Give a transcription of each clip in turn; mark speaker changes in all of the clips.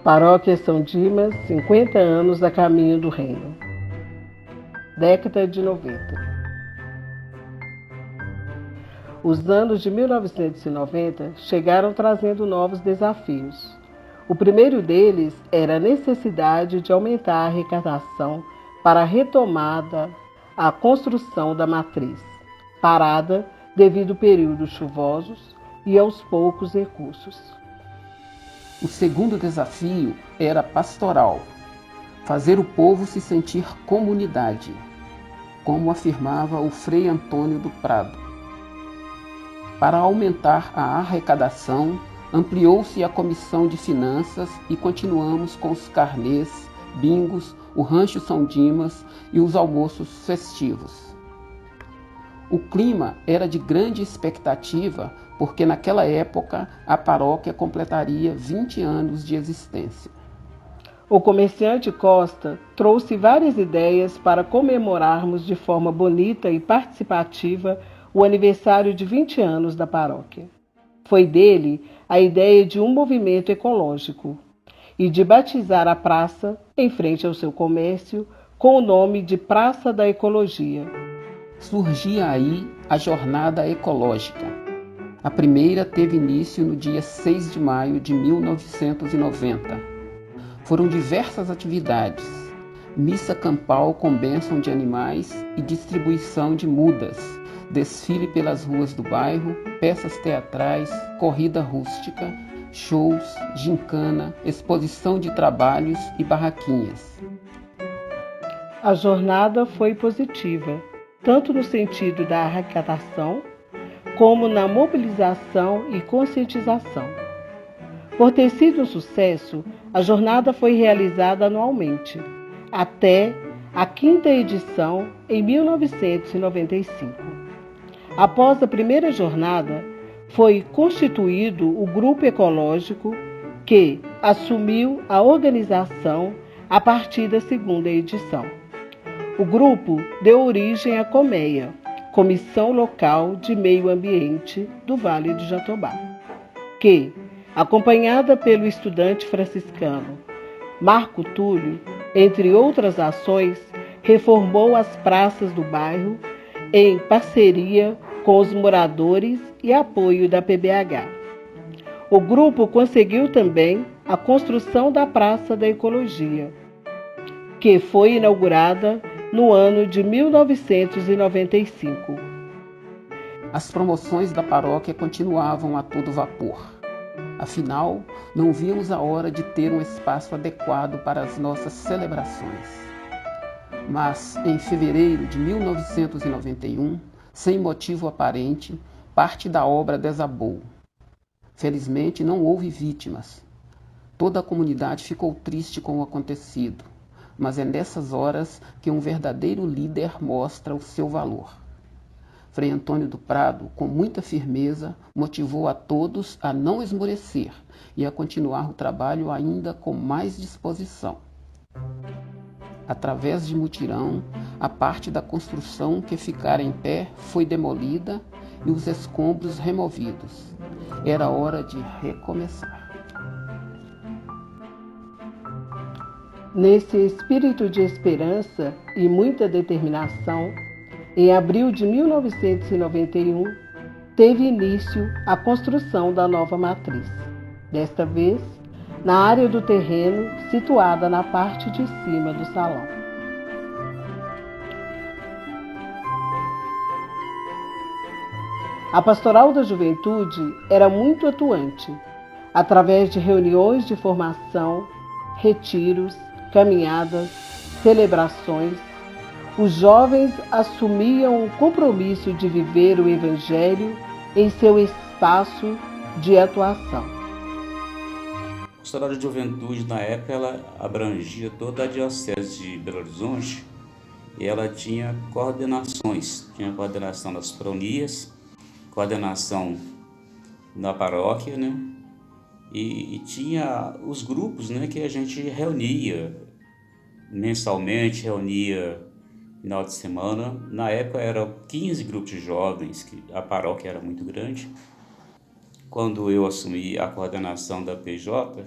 Speaker 1: Paróquia São Dimas, 50 anos a caminho do reino. Década de 90. Os anos de 1990 chegaram trazendo novos desafios. O primeiro deles era a necessidade de aumentar a arrecadação para a retomada a construção da matriz, parada devido a períodos chuvosos e aos poucos recursos.
Speaker 2: O segundo desafio era pastoral, fazer o povo se sentir comunidade, como afirmava o Frei Antônio do Prado. Para aumentar a arrecadação, ampliou-se a Comissão de Finanças e continuamos com os carnês, bingos, o Rancho São Dimas e os almoços festivos. O clima era de grande expectativa porque naquela época a paróquia completaria 20 anos de existência.
Speaker 1: O comerciante Costa trouxe várias ideias para comemorarmos de forma bonita e participativa o aniversário de 20 anos da paróquia. Foi dele a ideia de um movimento ecológico e de batizar a praça, em frente ao seu comércio, com o nome de Praça da Ecologia.
Speaker 2: Surgia aí a Jornada Ecológica. A primeira teve início no dia 6 de maio de 1990. Foram diversas atividades, missa campal com bênção de animais e distribuição de mudas, desfile pelas ruas do bairro, peças teatrais, corrida rústica, shows, gincana, exposição de trabalhos e barraquinhas.
Speaker 1: A jornada foi positiva, tanto no sentido da arrecadação, como na mobilização e conscientização. Por ter sido um sucesso, a jornada foi realizada anualmente, até a 5ª edição em 1995. Após a primeira jornada, foi constituído o Grupo Ecológico, que assumiu a organização a partir da 2ª edição. O grupo deu origem à COMEA, Comissão Local de Meio Ambiente do Vale do Jatobá, que, acompanhada pelo estudante franciscano Marco Túlio, entre outras ações, reformou as praças do bairro em parceria com os moradores e apoio da PBH. O grupo conseguiu também a construção da Praça da Ecologia, que foi inaugurada no ano de 1995.
Speaker 2: As promoções da paróquia continuavam a todo vapor. Afinal, não víamos a hora de ter um espaço adequado para as nossas celebrações. Mas, em fevereiro de 1991, sem motivo aparente, parte da obra desabou. Felizmente, não houve vítimas. Toda a comunidade ficou triste com o acontecido, mas é nessas horas que um verdadeiro líder mostra o seu valor. Frei Antônio do Prado, com muita firmeza, motivou a todos a não esmorecer e a continuar o trabalho ainda com mais disposição. Através de mutirão, a parte da construção que ficara em pé foi demolida e os escombros removidos. Era hora de recomeçar.
Speaker 1: Nesse espírito de esperança e muita determinação, em abril de 1991, teve início a construção da nova matriz. Desta vez, na área do terreno situada na parte de cima do salão. A Pastoral da Juventude era muito atuante, através de reuniões de formação, retiros, caminhadas, celebrações. Os jovens assumiam o compromisso de viver o Evangelho em seu espaço de atuação.
Speaker 3: A Pastoral da Juventude, na época, ela abrangia toda a Diocese de Belo Horizonte e ela tinha coordenações. Tinha a coordenação das coronias, coordenação da paróquia, né? E tinha os grupos, né, que a gente reunia mensalmente, reunia final de semana. Na época eram 15 grupos de jovens, que a paróquia era muito grande. Quando eu assumi a coordenação da PJ,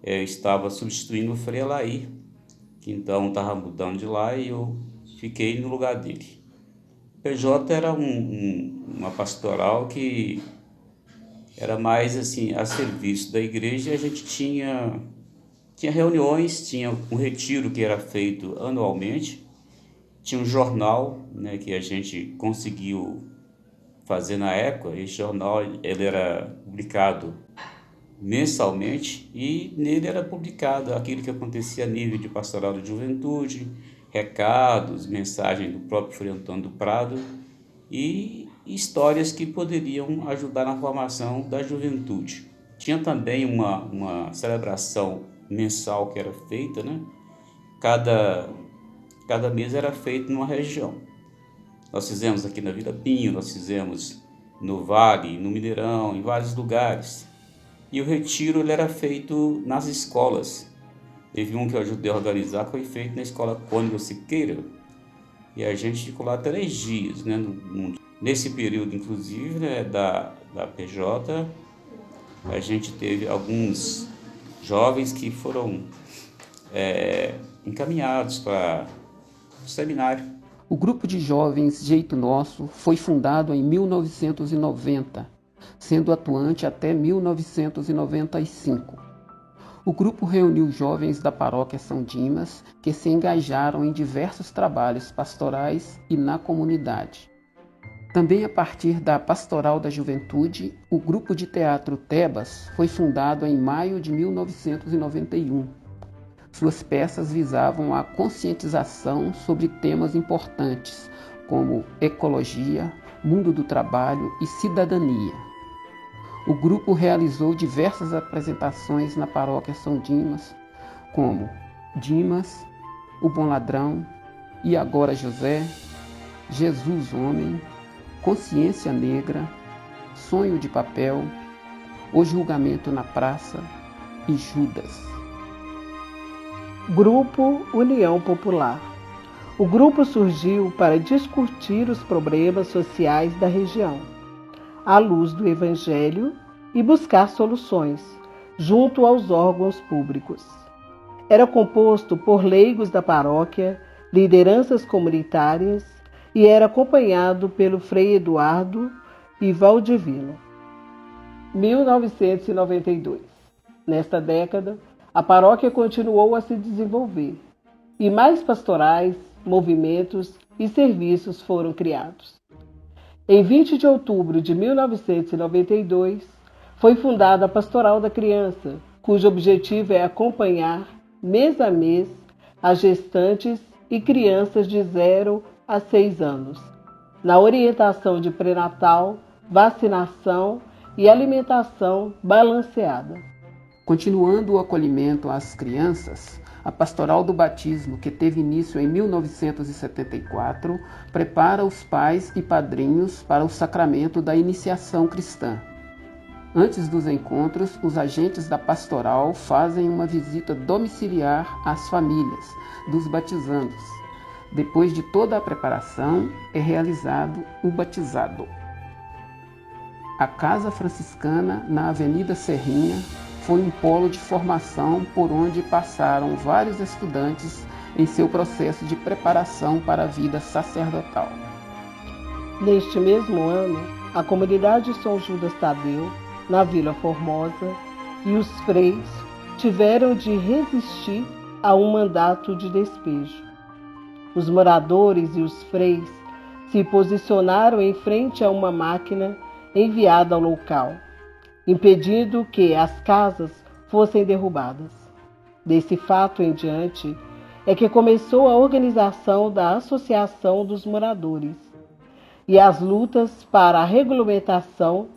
Speaker 3: eu estava substituindo o Frei Alair, que então estava mudando de lá e eu fiquei no lugar dele. O PJ era uma pastoral que era mais assim a serviço da igreja. A gente tinha reuniões, tinha um retiro que era feito anualmente, tinha um jornal, né, que a gente conseguiu fazer na época. Esse jornal ele era publicado mensalmente e nele era publicado aquilo que acontecia a nível de pastoral de juventude, recados, mensagens do próprio Frei Antônio do Prado e histórias que poderiam ajudar na formação da juventude. Tinha também uma celebração mensal que era feita, né? Cada mês era feito numa região. Nós fizemos aqui na Vila Pinho, nós fizemos no Vale, no Mineirão, em vários lugares. E o retiro ele era feito nas escolas. Teve um que eu ajudei a organizar, que foi feito na escola Cônigo Siqueira. E a gente ficou lá 3 dias, né? Nesse período, inclusive, né, da PJ, a gente teve alguns jovens que foram encaminhados para o seminário.
Speaker 2: O grupo de jovens Jeito Nosso foi fundado em 1990, sendo atuante até 1995. O grupo reuniu jovens da paróquia São Dimas que se engajaram em diversos trabalhos pastorais e na comunidade. Também a partir da Pastoral da Juventude, o grupo de teatro Tebas foi fundado em maio de 1991. Suas peças visavam a conscientização sobre temas importantes como ecologia, mundo do trabalho e cidadania. O grupo realizou diversas apresentações na paróquia São Dimas, como Dimas, O Bom Ladrão, E Agora José, Jesus Homem, Consciência Negra, Sonho de Papel, O Julgamento na Praça e Judas.
Speaker 1: Grupo União Popular. O grupo surgiu para discutir os problemas sociais da região, à luz do Evangelho, e buscar soluções, junto aos órgãos públicos. Era composto por leigos da paróquia, lideranças comunitárias, e era acompanhado pelo Frei Eduardo e Valdivino. 1992. Nesta década, a paróquia continuou a se desenvolver, e mais pastorais, movimentos e serviços foram criados. Em 20 de outubro de 1992, foi fundada a Pastoral da Criança, cujo objetivo é acompanhar, mês a mês, as gestantes e crianças de 0 a 6 anos, na orientação de pré-natal, vacinação e alimentação balanceada.
Speaker 2: Continuando o acolhimento às crianças, a Pastoral do Batismo, que teve início em 1974, prepara os pais e padrinhos para o sacramento da iniciação cristã. Antes dos encontros, os agentes da pastoral fazem uma visita domiciliar às famílias dos batizandos. Depois de toda a preparação, é realizado o batizado. A Casa Franciscana, na Avenida Serrinha, foi um polo de formação por onde passaram vários estudantes em seu processo de preparação para a vida sacerdotal.
Speaker 1: Neste mesmo ano, a comunidade São Judas Tadeu, na Vila Formosa, e os freis tiveram de resistir a um mandato de despejo. Os moradores e os freis se posicionaram em frente a uma máquina enviada ao local, impedindo que as casas fossem derrubadas. Desse fato em diante é que começou a organização da Associação dos Moradores e as lutas para a regulamentação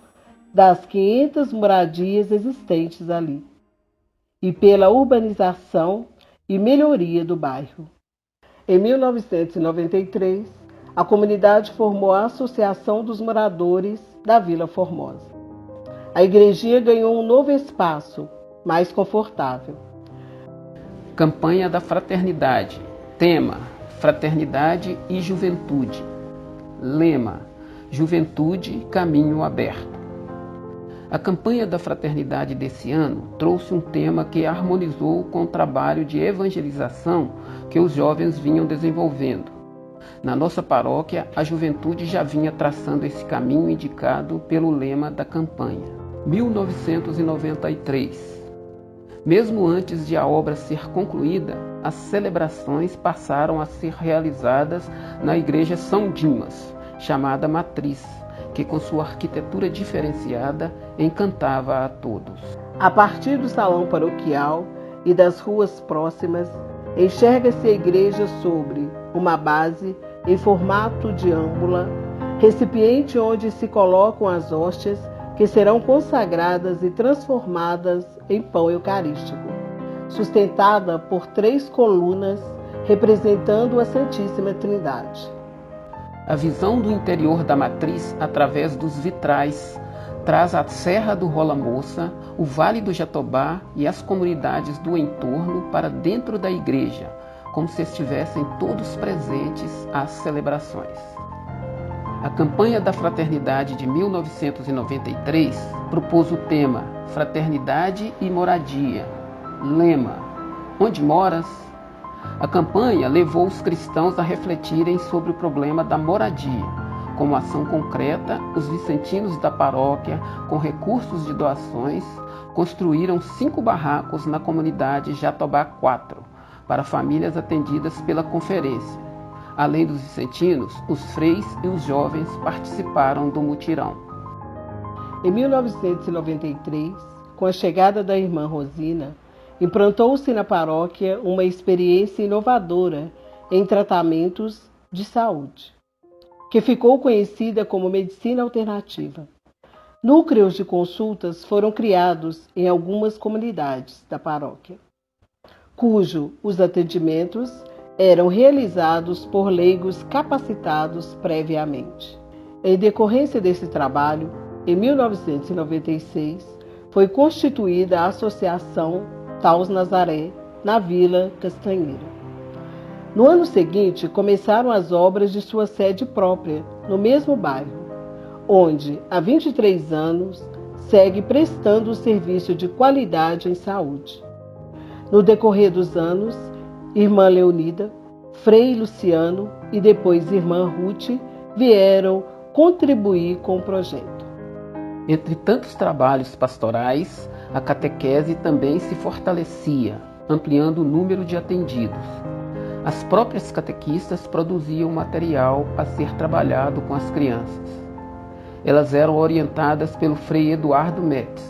Speaker 1: das 500 moradias existentes ali e pela urbanização e melhoria do bairro. Em 1993, a comunidade formou a Associação dos Moradores da Vila Formosa. A igrejinha ganhou um novo espaço, mais confortável.
Speaker 2: Campanha da Fraternidade. Tema: Fraternidade e Juventude. Lema: Juventude, caminho aberto. A campanha da fraternidade desse ano trouxe um tema que harmonizou com o trabalho de evangelização que os jovens vinham desenvolvendo. Na nossa paróquia, a juventude já vinha traçando esse caminho indicado pelo lema da campanha. 1993. Mesmo antes de a obra ser concluída, as celebrações passaram a ser realizadas na Igreja São Dimas, chamada Matriz, que com sua arquitetura diferenciada encantava a todos.
Speaker 1: A partir do salão paroquial e das ruas próximas, enxerga-se a igreja sobre uma base em formato de âmbula, recipiente onde se colocam as hóstias que serão consagradas e transformadas em pão eucarístico, sustentada por 3 colunas representando a Santíssima Trindade.
Speaker 2: A visão do interior da matriz, através dos vitrais, traz a Serra do Rola Moça, o Vale do Jatobá e as comunidades do entorno para dentro da igreja, como se estivessem todos presentes às celebrações. A campanha da Fraternidade de 1993 propôs o tema Fraternidade e Moradia. Lema: Onde moras? A campanha levou os cristãos a refletirem sobre o problema da moradia. Como ação concreta, os vicentinos da paróquia, com recursos de doações, construíram 5 barracos na comunidade Jatobá 4, para famílias atendidas pela conferência. Além dos vicentinos, os freis e os jovens participaram do mutirão.
Speaker 1: Em 1993, com a chegada da irmã Rosina, implantou-se na paróquia uma experiência inovadora em tratamentos de saúde, que ficou conhecida como medicina alternativa. Núcleos de consultas foram criados em algumas comunidades da paróquia, cujo os atendimentos eram realizados por leigos capacitados previamente. Em decorrência desse trabalho, em 1996, foi constituída a Associação Taos Nazaré, na Vila Castanheira. No ano seguinte, começaram as obras de sua sede própria, no mesmo bairro, onde, há 23 anos, segue prestando serviço de qualidade em saúde. No decorrer dos anos, Irmã Leonida, Frei Luciano e depois Irmã Ruth vieram contribuir com o projeto.
Speaker 2: Entre tantos trabalhos pastorais, a catequese também se fortalecia, ampliando o número de atendidos. As próprias catequistas produziam material a ser trabalhado com as crianças. Elas eram orientadas pelo Frei Eduardo Metz,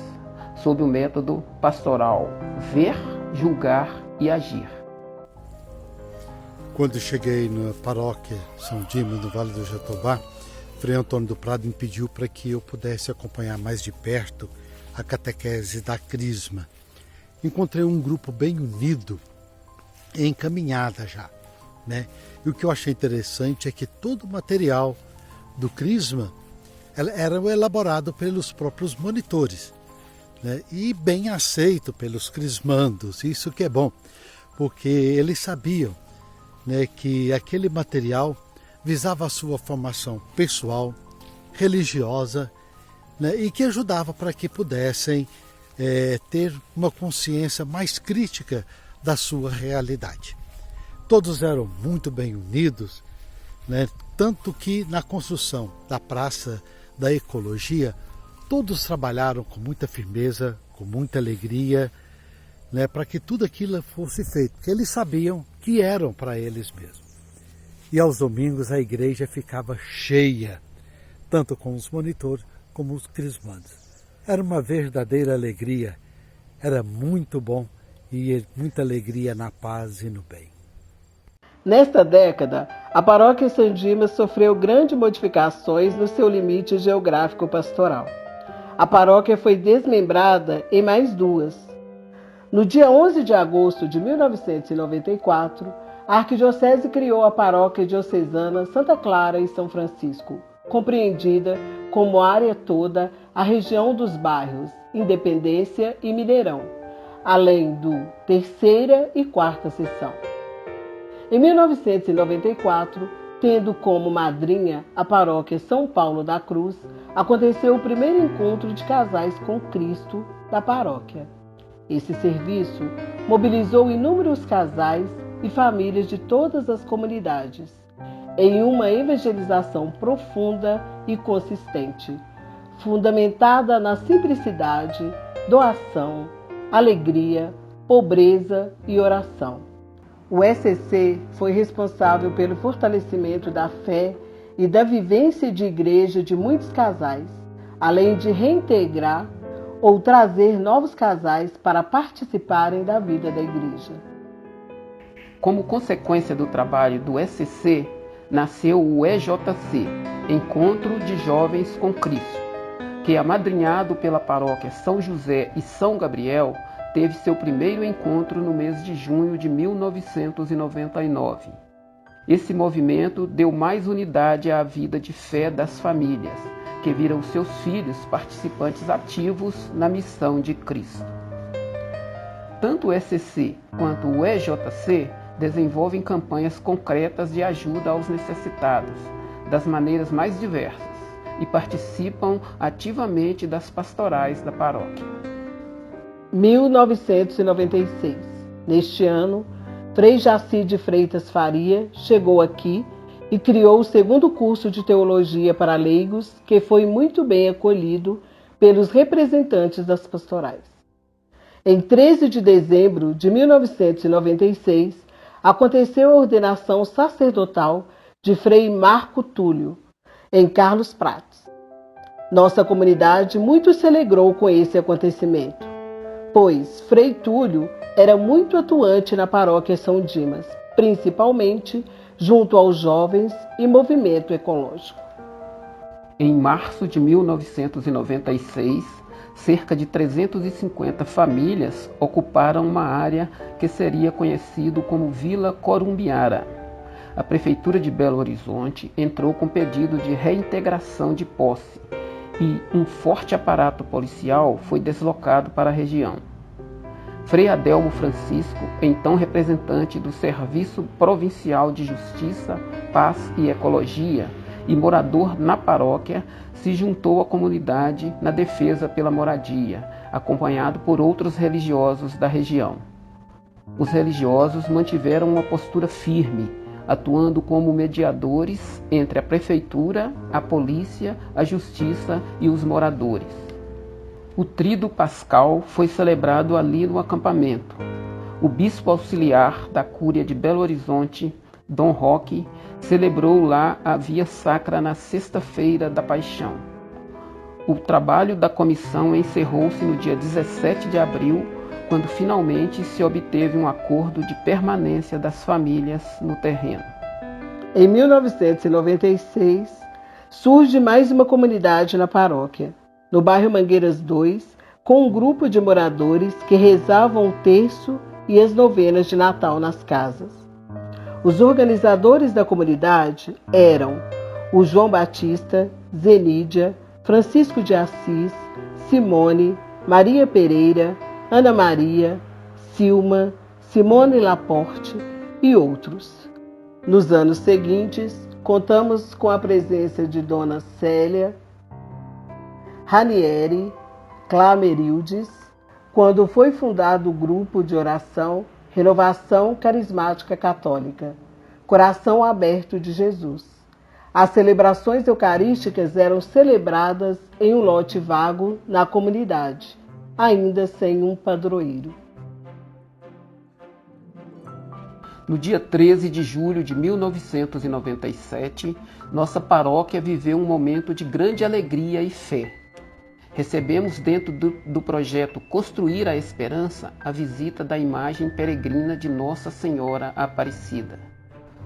Speaker 2: sob o método pastoral ver, julgar e agir.
Speaker 4: Quando cheguei na paróquia São Dimas, no Vale do Jatobá, Frei Antônio do Prado me pediu para que eu pudesse acompanhar mais de perto a catequese da Crisma. Encontrei um grupo bem unido, encaminhada já, né? E o que eu achei interessante é que todo o material do Crisma era elaborado pelos próprios monitores, né? E bem aceito pelos crismandos, isso que é bom, porque eles sabiam, né, que aquele material visava a sua formação pessoal, religiosa, né, e que ajudava para que pudessem ter uma consciência mais crítica da sua realidade. Todos eram muito bem unidos, né, tanto que na construção da Praça da Ecologia, todos trabalharam com muita firmeza, com muita alegria, né, para que tudo aquilo fosse feito, porque eles sabiam que eram para eles mesmos. E aos domingos a igreja ficava cheia, tanto com os monitores como os crismandos. Era uma verdadeira alegria, era muito bom e muita alegria na paz e no bem.
Speaker 1: Nesta década, a paróquia São Dimas sofreu grandes modificações no seu limite geográfico pastoral. A paróquia foi desmembrada em mais 2. No dia 11 de agosto de 1994, a Arquidiocese criou a Paróquia Diocesana Santa Clara e São Francisco, compreendida como área toda a região dos bairros Independência e Mineirão, além do 3ª e 4ª seção. Em 1994, tendo como madrinha a paróquia São Paulo da Cruz, aconteceu o primeiro encontro de casais com Cristo da paróquia. Esse serviço mobilizou inúmeros casais e famílias de todas as comunidades em uma evangelização profunda e consistente, fundamentada na simplicidade, doação, alegria, pobreza e oração. O ECC foi responsável pelo fortalecimento da fé e da vivência de igreja de muitos casais, além de reintegrar ou trazer novos casais para participarem da vida da igreja.
Speaker 2: Como consequência do trabalho do ECC, nasceu o EJC, Encontro de Jovens com Cristo, que, amadrinhado pela paróquia São José e São Gabriel, teve seu primeiro encontro no mês de junho de 1999. Esse movimento deu mais unidade à vida de fé das famílias, que viram seus filhos participantes ativos na missão de Cristo. Tanto o ECC quanto o EJC desenvolvem campanhas concretas de ajuda aos necessitados, das maneiras mais diversas, e participam ativamente das pastorais da paróquia.
Speaker 1: 1996. Neste ano, Frei Jaci de Freitas Faria chegou aqui e criou o segundo curso de teologia para leigos, que foi muito bem acolhido pelos representantes das pastorais. Em 13 de dezembro de 1996, aconteceu a ordenação sacerdotal de Frei Marco Túlio, em Carlos Prates. Nossa comunidade muito se alegrou com esse acontecimento, pois Frei Túlio era muito atuante na paróquia São Dimas, principalmente junto aos jovens e movimento ecológico.
Speaker 2: Em março de 1996, cerca de 350 famílias ocuparam uma área que seria conhecido como Vila Corumbiara. A Prefeitura de Belo Horizonte entrou com pedido de reintegração de posse e um forte aparato policial foi deslocado para a região. Frei Adelmo Francisco, então representante do Serviço Provincial de Justiça, Paz e Ecologia e morador na paróquia, se juntou à comunidade na defesa pela moradia, acompanhado por outros religiosos da região. Os religiosos mantiveram uma postura firme, atuando como mediadores entre a prefeitura, a polícia, a justiça e os moradores. O Tríduo Pascal foi celebrado ali no acampamento. O bispo auxiliar da Cúria de Belo Horizonte, Dom Roque, celebrou lá a Via Sacra na Sexta-feira da Paixão. O trabalho da comissão encerrou-se no dia 17 de abril, quando finalmente se obteve um acordo de permanência das famílias no terreno.
Speaker 1: Em 1996, surge mais uma comunidade na paróquia, no bairro Mangueiras 2, com um grupo de moradores que rezavam o terço e as novenas de Natal nas casas. Os organizadores da comunidade eram o João Batista, Zenídia, Francisco de Assis, Simone, Maria Pereira, Ana Maria, Silma, Simone Laporte e outros. Nos anos seguintes, contamos com a presença de Dona Célia, Ranieri, Clamerildes, quando foi fundado o grupo de oração Renovação Carismática Católica, Coração Aberto de Jesus. As celebrações eucarísticas eram celebradas em um lote vago na comunidade, ainda sem um padroeiro.
Speaker 2: No dia 13 de julho de 1997, nossa paróquia viveu um momento de grande alegria e fé. Recebemos dentro do projeto Construir a Esperança a visita da imagem peregrina de Nossa Senhora Aparecida.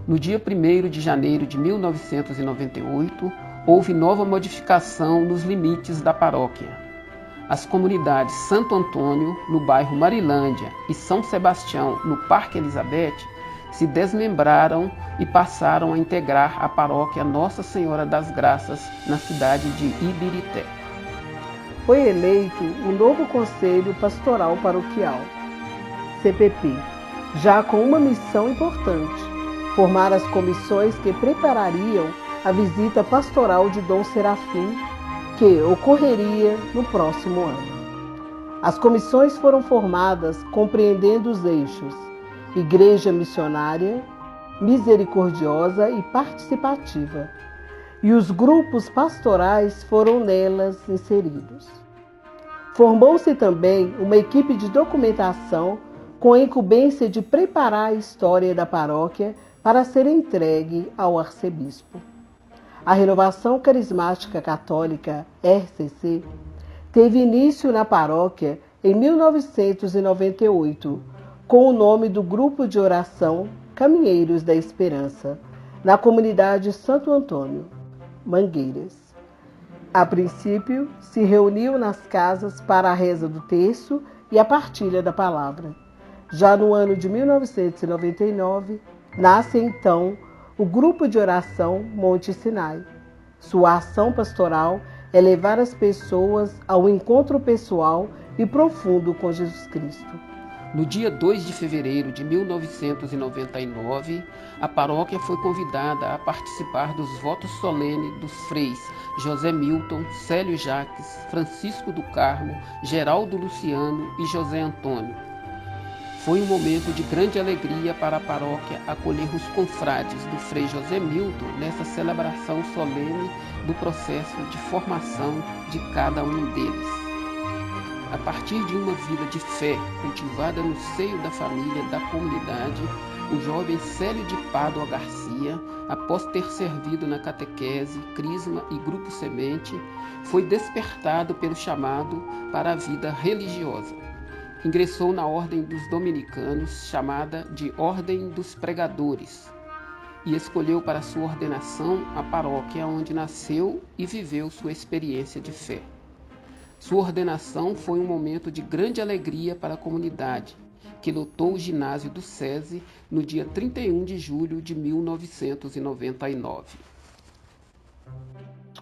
Speaker 2: No dia 1º de janeiro de 1998, houve nova modificação nos limites da paróquia. As comunidades Santo Antônio, no bairro Marilândia, e São Sebastião, no Parque Elizabeth, se desmembraram e passaram a integrar a paróquia Nossa Senhora das Graças, na cidade de Ibirité.
Speaker 1: Foi eleito um novo Conselho Pastoral Paroquial, CPP, já com uma missão importante: formar as comissões que preparariam a visita pastoral de Dom Serafim, que ocorreria no próximo ano. As comissões foram formadas compreendendo os eixos Igreja Missionária, Misericordiosa e Participativa, e os grupos pastorais foram nelas inseridos. Formou-se também uma equipe de documentação com a incumbência de preparar a história da paróquia para ser entregue ao arcebispo. A Renovação Carismática Católica, RCC, teve início na paróquia em 1998, com o nome do Grupo de Oração Caminheiros da Esperança, na comunidade Santo Antônio, Mangueiras. A princípio, se reuniu nas casas para a reza do terço e a partilha da palavra. Já no ano de 1999, nasce então o Grupo de Oração Monte Sinai. Sua ação pastoral é levar as pessoas ao encontro pessoal e profundo com Jesus Cristo.
Speaker 2: No dia 2 de fevereiro de 1999, a paróquia foi convidada a participar dos votos solenes dos freis José Milton, Célio Jaques, Francisco do Carmo, Geraldo Luciano e José Antônio. Foi um momento de grande alegria para a paróquia acolher os confrades do Frei José Milton nessa celebração solene do processo de formação de cada um deles. A partir de uma vida de fé cultivada no seio da família da comunidade, o jovem Célio de Pádua Garcia, após ter servido na catequese, crisma e grupo semente, foi despertado pelo chamado para a vida religiosa. Ingressou na Ordem dos Dominicanos, chamada de Ordem dos Pregadores, e escolheu para sua ordenação a paróquia onde nasceu e viveu sua experiência de fé. Sua ordenação foi um momento de grande alegria para a comunidade, que lotou o ginásio do SESI no dia 31 de julho de 1999.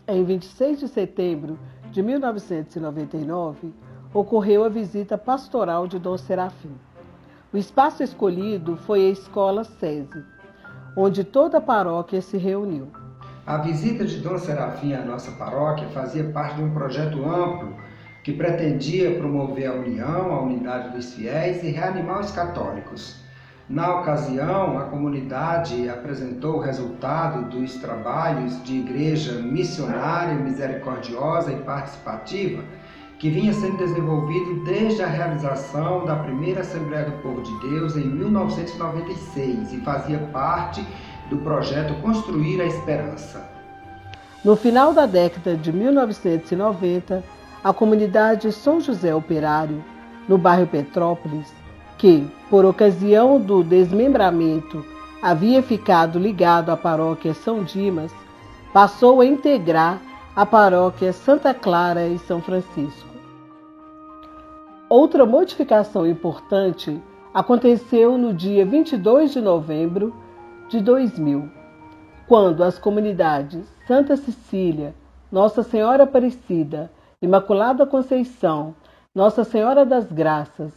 Speaker 1: Em 26 de setembro de 1999, ocorreu a visita pastoral de Dom Serafim. O espaço escolhido foi a Escola SESI, onde toda a paróquia se reuniu.
Speaker 5: A visita de Dom Serafim à nossa paróquia fazia parte de um projeto amplo que pretendia promover a união, a unidade dos fiéis e reanimar os católicos. Na ocasião, a comunidade apresentou o resultado dos trabalhos de igreja missionária, misericordiosa e participativa, que vinha sendo desenvolvido desde a realização da primeira Assembleia do Povo de Deus em 1996 e fazia parte do projeto Construir a Esperança.
Speaker 1: No final da década de 1990, a comunidade São José Operário, no bairro Petrópolis, que, por ocasião do desmembramento, havia ficado ligado à paróquia São Dimas, passou a integrar a paróquia Santa Clara e São Francisco. Outra modificação importante aconteceu no dia 22 de novembro de 2000, quando as comunidades Santa Cecília, Nossa Senhora Aparecida, Imaculada Conceição, Nossa Senhora das Graças,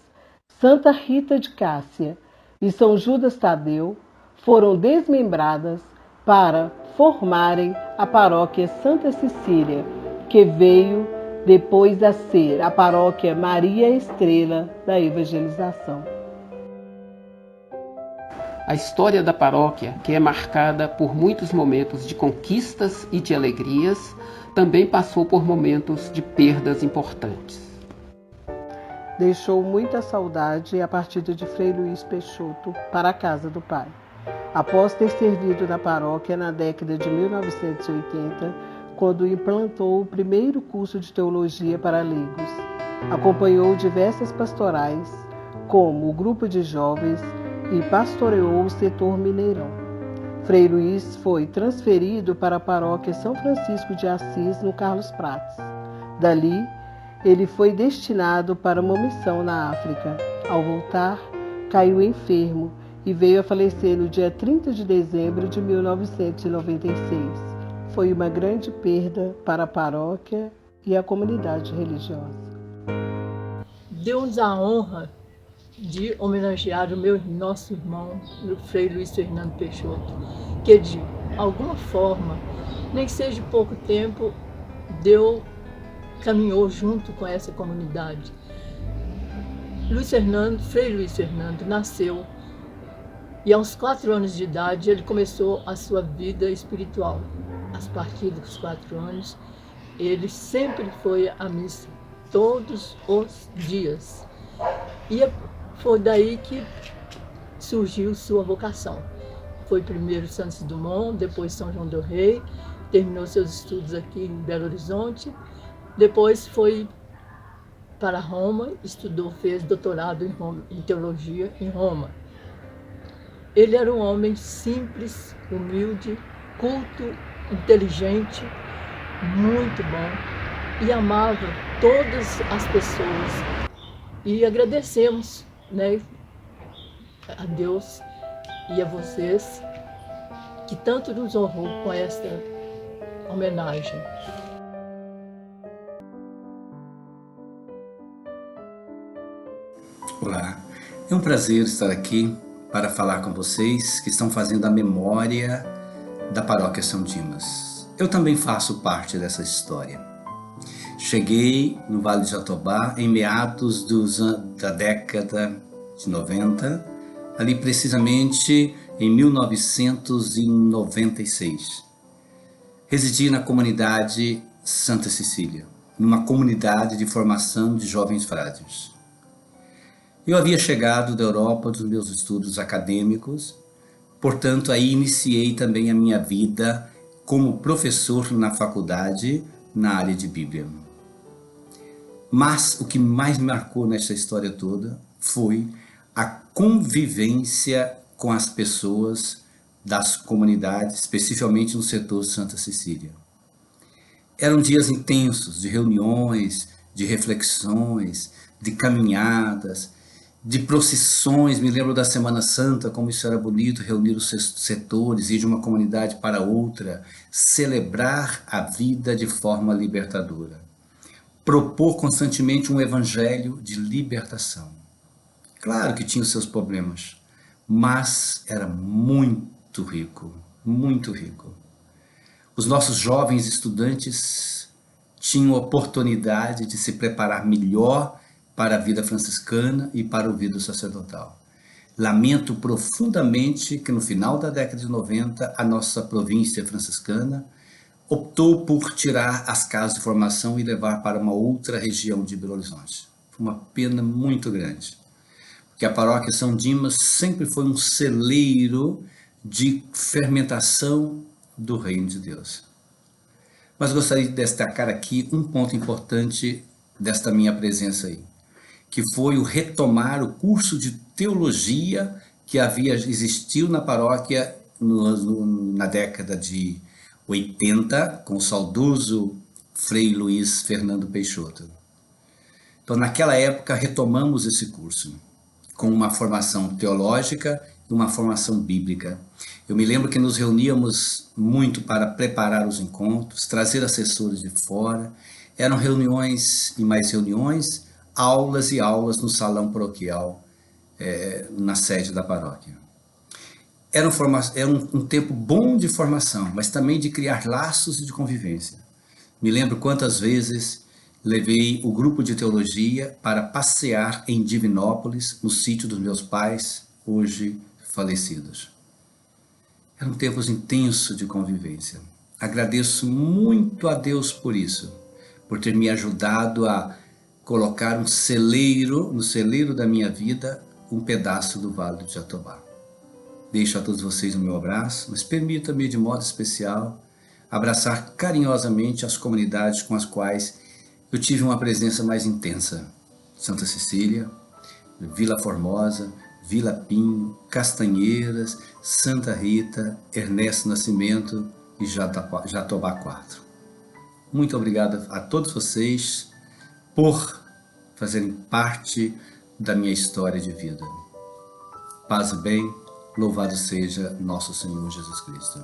Speaker 1: Santa Rita de Cássia e São Judas Tadeu foram desmembradas para formarem a paróquia Santa Cecília, que veio depois a ser a paróquia Maria Estrela da evangelização.
Speaker 2: A história da paróquia, que é marcada por muitos momentos de conquistas e de alegrias, também passou por momentos de perdas importantes.
Speaker 1: Deixou muita saudade a partida de Frei Luiz Peixoto para a casa do Pai. Após ter servido na paróquia na década de 1980, quando implantou o primeiro curso de teologia para leigos, acompanhou diversas pastorais, como o grupo de jovens, e pastoreou o setor Mineirão. Frei Luiz foi transferido para a paróquia São Francisco de Assis, no Carlos Prates. Dali, ele foi destinado para uma missão na África. Ao voltar, caiu enfermo e veio a falecer no dia 30 de dezembro de 1996. Foi uma grande perda para a paróquia e a comunidade religiosa.
Speaker 6: Deu-nos a honra de homenagear nosso irmão, o Frei Luiz Fernando Peixoto, que de alguma forma, nem que seja pouco tempo, caminhou junto com essa comunidade. Frei Luiz Fernando nasceu e aos 4 anos de idade ele começou a sua vida espiritual. A partir dos 4 anos, ele sempre foi à missa, todos os dias. E foi daí que surgiu sua vocação. Foi primeiro Santos Dumont, depois São João del Rei, terminou seus estudos aqui em Belo Horizonte, depois foi para Roma, fez doutorado em teologia em Roma. Ele era um homem simples, humilde, culto, inteligente, muito bom e amava todas as pessoas. E agradecemos, né, a Deus e a vocês que tanto nos honrou com esta homenagem.
Speaker 7: Olá, é um prazer estar aqui para falar com vocês que estão fazendo a memória da Paróquia São Dimas. Eu também faço parte dessa história. Cheguei no Vale do Jatobá em meados da década de 90, ali precisamente em 1996. Residi na comunidade Santa Cecília, numa comunidade de formação de jovens frades. Eu havia chegado da Europa dos meus estudos acadêmicos, portanto aí iniciei também a minha vida como professor na faculdade na área de Bíblia. Mas o que mais me marcou nessa história toda foi a convivência com as pessoas das comunidades, especialmente no setor Santa Cecília. Eram dias intensos de reuniões, de reflexões, de caminhadas, de procissões. Me lembro da Semana Santa, como isso era bonito, reunir os setores, ir de uma comunidade para outra, celebrar a vida de forma libertadora. Propor constantemente um evangelho de libertação. Claro que tinha os seus problemas, mas era muito rico, muito rico. Os nossos jovens estudantes tinham oportunidade de se preparar melhor para a vida franciscana e para o vida sacerdotal. Lamento profundamente que no final da década de 90 a nossa província franciscana optou por tirar as casas de formação e levar para uma outra região de Belo Horizonte. Foi uma pena muito grande, porque a paróquia São Dimas sempre foi um celeiro de fermentação do reino de Deus. Mas gostaria de destacar aqui um ponto importante desta minha presença aí, que foi o retomar o curso de teologia que existiu na paróquia na década de 80, com o saudoso Frei Luiz Fernando Peixoto. Então, naquela época, retomamos esse curso, com uma formação teológica e uma formação bíblica. Eu me lembro que nos reuníamos muito para preparar os encontros, trazer assessores de fora. Eram reuniões e mais reuniões, aulas e aulas no salão paroquial, na sede da paróquia. Era um tempo bom de formação, mas também de criar laços de convivência. Me lembro quantas vezes levei o grupo de teologia para passear em Divinópolis, no sítio dos meus pais, hoje falecidos. Eram tempos intensos de convivência. Agradeço muito a Deus por isso, por ter me ajudado a colocar no celeiro da minha vida, um pedaço do Vale do Jatobá. Deixo a todos vocês o meu abraço, mas permita-me de modo especial abraçar carinhosamente as comunidades com as quais eu tive uma presença mais intensa. Santa Cecília, Vila Formosa, Vila Pinho, Castanheiras, Santa Rita, Ernesto Nascimento e Jatobá 4. Muito obrigado a todos vocês por fazerem parte da minha história de vida. Paz e bem, louvado seja nosso Senhor Jesus Cristo.